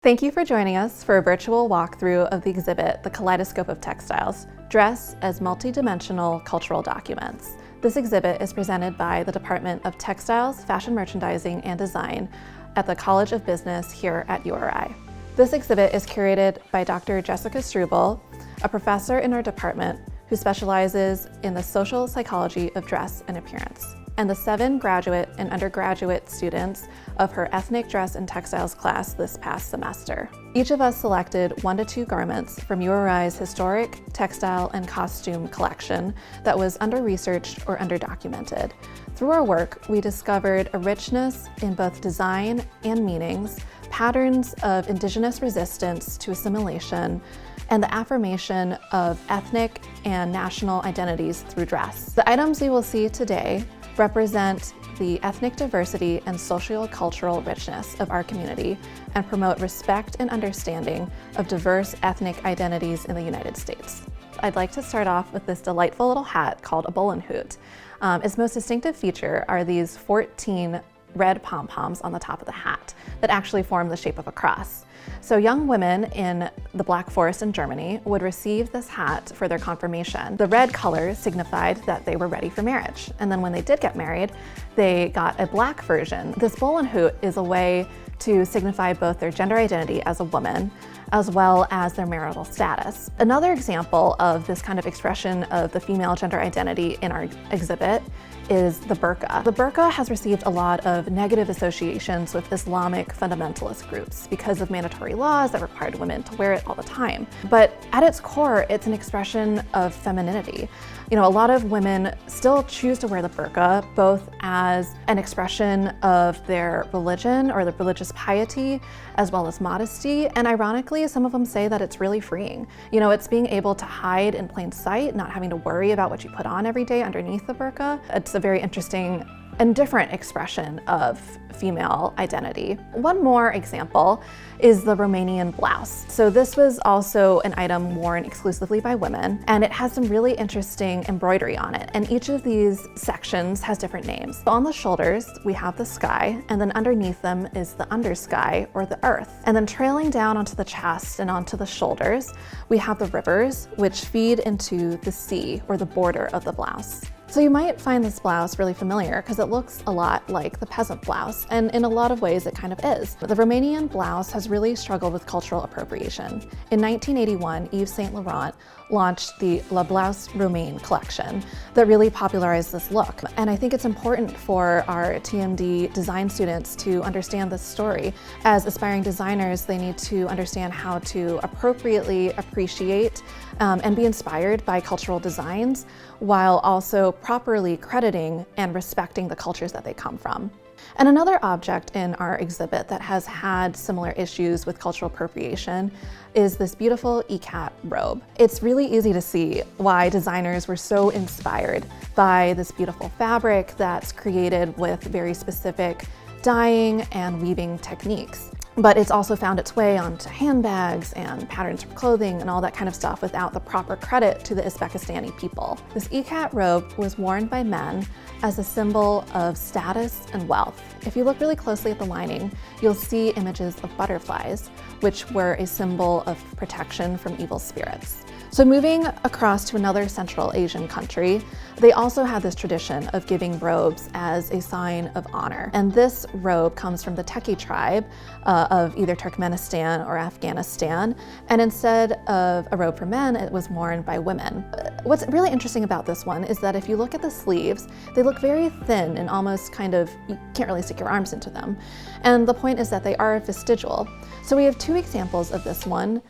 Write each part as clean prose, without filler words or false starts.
Thank you for joining us for a virtual walkthrough of the exhibit, The Kaleidoscope of Textiles, Dress as Multidimensional Cultural Documents. This exhibit is presented by the Department of Textiles, Fashion Merchandising, and Design at the College of Business here at URI. This exhibit is curated by Dr. Jessica Struble, a professor in our department who specializes in the social psychology of dress and appearance, and the 7 graduate and undergraduate students of her ethnic dress and textiles class this past semester. Each of us selected 1 to 2 garments from URI's historic textile and costume collection that was under-researched or under-documented. Through our work, we discovered a richness in both design and meanings, patterns of indigenous resistance to assimilation, and the affirmation of ethnic and national identities through dress. The items we will see today represent the ethnic diversity and socio-cultural richness of our community and promote respect and understanding of diverse ethnic identities in the United States. I'd like to start off with this delightful little hat called a bowline hoot. Its most distinctive feature are these 14 red pom-poms on the top of the hat that actually form the shape of a cross. So young women in the Black Forest in Germany would receive this hat for their confirmation. The red color signified that they were ready for marriage. And then when they did get married, they got a black version. This bowline hoot is a way to signify both their gender identity as a woman as well as their marital status. Another example of this kind of expression of the female gender identity in our exhibit is the burqa. The burqa has received a lot of negative associations with Islamic fundamentalist groups because of mandatory laws that required women to wear it all the time. But at its core, it's an expression of femininity. You know, a lot of women still choose to wear the burqa both as an expression of their religion or the religious piety, as well as modesty. And ironically, some of them say that it's really freeing. You know, it's being able to hide in plain sight, not having to worry about what you put on every day underneath the burqa. It's a very interesting and different expression of female identity. One more example is the Romanian blouse. So this was also an item worn exclusively by women, and it has some really interesting embroidery on it. And each of these sections has different names. So on the shoulders, we have the sky, and then underneath them is the undersky or the earth. And then trailing down onto the chest and onto the shoulders, we have the rivers, which feed into the sea or the border of the blouse. So you might find this blouse really familiar because it looks a lot like the peasant blouse, and in a lot of ways it kind of is. The Romanian blouse has really struggled with cultural appropriation. In 1981, Yves Saint Laurent launched the La Blouse Romaine collection that really popularized this look. And I think it's important for our TMD design students to understand this story. As aspiring designers, they need to understand how to appropriately appreciate and be inspired by cultural designs while also properly crediting and respecting the cultures that they come from. And another object in our exhibit that has had similar issues with cultural appropriation is this beautiful Ecat Robe. It's really easy to see why designers were so inspired by this beautiful fabric that's created with very specific dyeing and weaving techniques. But it's also found its way onto handbags and patterns for clothing and all that kind of stuff without the proper credit to the Uzbekistani people. This Ecat robe was worn by men as a symbol of status and wealth. If you look really closely at the lining, you'll see images of butterflies, which were a symbol of protection from evil spirits. So moving across to another Central Asian country, they also have this tradition of giving robes as a sign of honor. And this robe comes from the Teke tribe of either Turkmenistan or Afghanistan. And instead of a robe for men, it was worn by women. What's really interesting about this one is that if you look at the sleeves, they look very thin and almost kind of, you can't really stick your arms into them. And the point is that they are vestigial. So we have 2 examples of this one,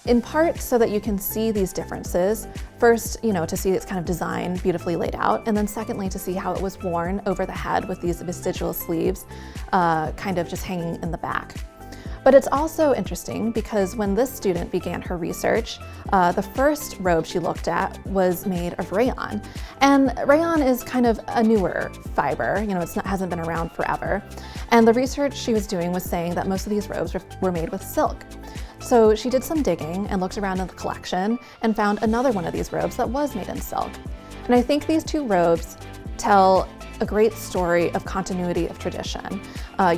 in part so that you can see these differences. First, you know, to see its kind of design beautifully laid out, and then secondly, to see how it was worn over the head with these vestigial sleeves kind of just hanging in the back. But it's also interesting because when this student began her research, the first robe she looked at was made of rayon. And rayon is kind of a newer fiber, you know, hasn't been around forever. And the research she was doing was saying that most of these robes were made with silk. So she did some digging and looked around in the collection and found another one of these robes that was made in silk. And I think these 2 robes tell a great story of continuity of tradition,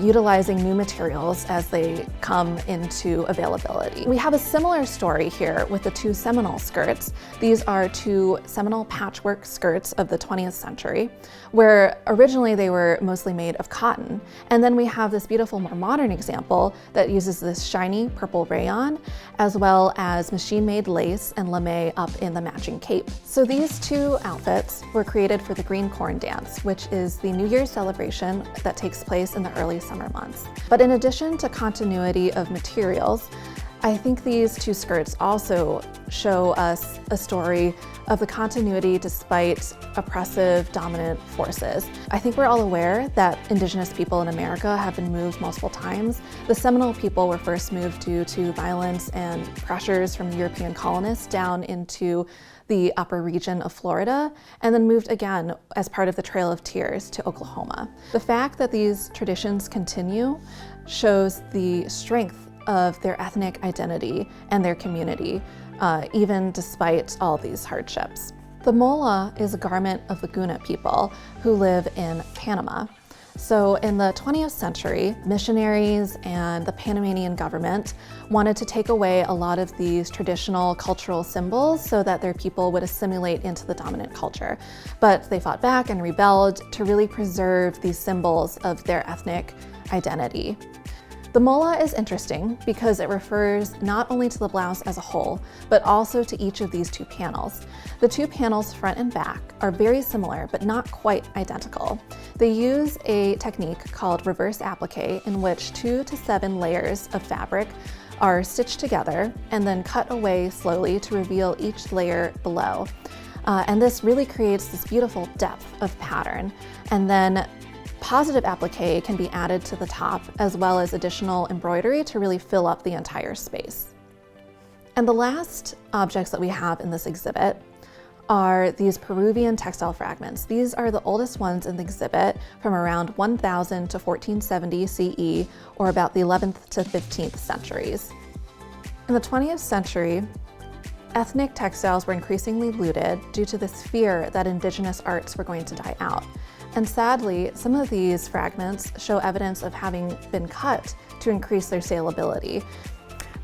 utilizing new materials as they come into availability. We have a similar story here with the two Seminal skirts. These are two Seminal patchwork skirts of the 20th century, where originally they were mostly made of cotton. And then we have this beautiful, more modern example that uses this shiny purple rayon, as well as machine-made lace and lame up in the matching cape. So these two outfits were created for the Green Corn Dance, which is the New Year's celebration that takes place in the early summer months. But in addition to continuity of materials, I think these two skirts also show us a story of the continuity despite oppressive, dominant forces. I think we're all aware that Indigenous people in America have been moved multiple times. The Seminole people were first moved due to violence and pressures from European colonists down into the upper region of Florida, and then moved again as part of the Trail of Tears to Oklahoma. The fact that these traditions continue shows the strength of their ethnic identity and their community, even despite all these hardships. The mola is a garment of the Guna people who live in Panama. So in the 20th century, missionaries and the Panamanian government wanted to take away a lot of these traditional cultural symbols so that their people would assimilate into the dominant culture. But they fought back and rebelled to really preserve these symbols of their ethnic identity. The mola is interesting because it refers not only to the blouse as a whole, but also to each of these two panels. The two panels, front and back, are very similar, but not quite identical. They use a technique called reverse applique, in which 2 to 7 layers of fabric are stitched together and then cut away slowly to reveal each layer below. And this really creates this beautiful depth of pattern. And then positive applique can be added to the top, as well as additional embroidery to really fill up the entire space. And the last objects that we have in this exhibit are these Peruvian textile fragments. These are the oldest ones in the exhibit, from around 1000 to 1470 CE, or about the 11th to 15th centuries. In the 20th century, ethnic textiles were increasingly looted due to this fear that indigenous arts were going to die out. And sadly, some of these fragments show evidence of having been cut to increase their saleability.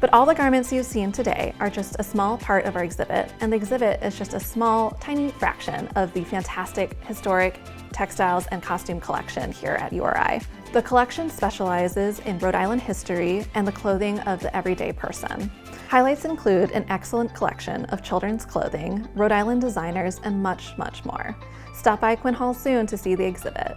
But all the garments you've seen today are just a small part of our exhibit, and the exhibit is just a small, tiny fraction of the fantastic historic textiles and costume collection here at URI. The collection specializes in Rhode Island history and the clothing of the everyday person. Highlights include an excellent collection of children's clothing, Rhode Island designers, and much, much more. Stop by Quinn Hall soon to see the exhibit.